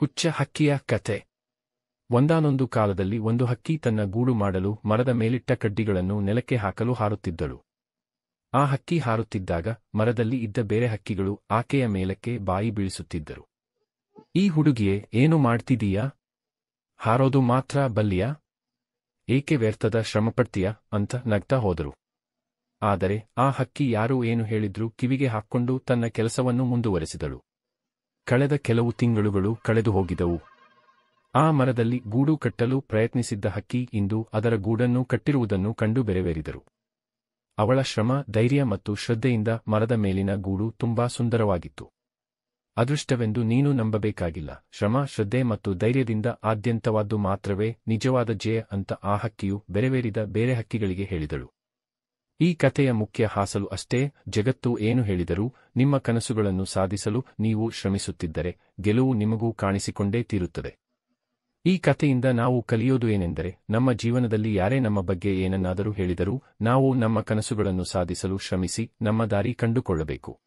ಹುಚ್ಚ ಹಕ್ಕಿಯ ಕತೆ. ಒಂದಾನೊಂದು ಕಾಲದಲ್ಲಿ ಒಂದು ಹಕ್ಕಿ ತನ್ನ ಗೂಡು ಮಾಡಲು ಮರದ ಮೇಲಿಟ್ಟ ಕಡ್ಡಿಗಳನ್ನು ನೆಲಕ್ಕೆ ಹಾಕಲು ಹಾರುತ್ತಿದ್ದಳು. ಆ ಹಕ್ಕಿ ಹಾರುತ್ತಿದ್ದಾಗ ಮರದಲ್ಲಿ ಇದ್ದ ಬೇರೆ ಹಕ್ಕಿಗಳು ಆಕೆಯ ಮೇಲಕ್ಕೆ ಬಾಯಿ ಬೀಳಿಸುತ್ತಿದ್ದರು. ಈ ಹುಡುಗಿಯೇ, ಏನು ಮಾಡ್ತಿದೀಯಾ? ಹಾರೋದು ಮಾತ್ರ ಬಲ್ಲಿಯಾ? ಏಕೆ ವ್ಯರ್ಥದ ಶ್ರಮಪಡ್ತೀಯ ಅಂತ ನಗ್ತಾ ಹೋದರು. ಆದರೆ ಆ ಹಕ್ಕಿ ಯಾರೂ ಏನು ಹೇಳಿದ್ರೂ ಕಿವಿಗೆ ಹಾಕ್ಕೊಂಡು ತನ್ನ ಕೆಲಸವನ್ನು ಮುಂದುವರೆಸಿದಳು. ಕಳೆದ ಕೆಲವು ತಿಂಗಳುಗಳು ಕಳೆದು ಹೋಗಿದವು. ಆ ಮರದಲ್ಲಿ ಗೂಡು ಕಟ್ಟಲು ಪ್ರಯತ್ನಿಸಿದ್ದ ಹಕ್ಕಿ ಇಂದು ಅದರ ಗೂಡನ್ನು ಕಟ್ಟಿರುವುದನ್ನು ಕಂಡು ಬೆರೆವೇರಿದರು. ಅವಳ ಶ್ರಮ, ಧೈರ್ಯ ಮತ್ತು ಶ್ರದ್ಧೆಯಿಂದ ಮರದ ಮೇಲಿನ ಗೂಡು ತುಂಬಾ ಸುಂದರವಾಗಿತ್ತು. ಅದೃಷ್ಟವೆಂದು ನೀನು ನಂಬಬೇಕಾಗಿಲ್ಲ. ಶ್ರಮ, ಶ್ರದ್ಧೆ ಮತ್ತು ಧೈರ್ಯದಿಂದ ಆದ್ಯಂತವಾದ್ದು ಮಾತ್ರವೇ ನಿಜವಾದ ಜಯ ಅಂತ ಆ ಹಕ್ಕಿಯು ಬೆರೆವೇರಿದ ಬೇರೆ ಹಕ್ಕಿಗಳಿಗೆ ಹೇಳಿದಳು. ಈ ಕಥೆಯ ಮುಖ್ಯ ಹಾಸಲು ಅಷ್ಟೇ. ಜಗತ್ತು ಏನು ಹೇಳಿದರೂ ನಿಮ್ಮ ಕನಸುಗಳನ್ನು ಸಾಧಿಸಲು ನೀವು ಶ್ರಮಿಸುತ್ತಿದ್ದರೆ ಗೆಲುವು ನಿಮಗೂ ಕಾಣಿಸಿಕೊಂಡೇ ತೀರುತ್ತದೆ. ಈ ಕಥೆಯಿಂದ ನಾವು ಕಲಿಯೋದು ಏನೆಂದರೆ, ನಮ್ಮ ಜೀವನದಲ್ಲಿ ಯಾರೇ ನಮ್ಮ ಬಗ್ಗೆ ಏನನ್ನಾದರೂ ಹೇಳಿದರೂ ನಾವು ನಮ್ಮ ಕನಸುಗಳನ್ನು ಸಾಧಿಸಲು ಶ್ರಮಿಸಿ ನಮ್ಮ ದಾರಿ ಕಂಡುಕೊಳ್ಳಬೇಕು.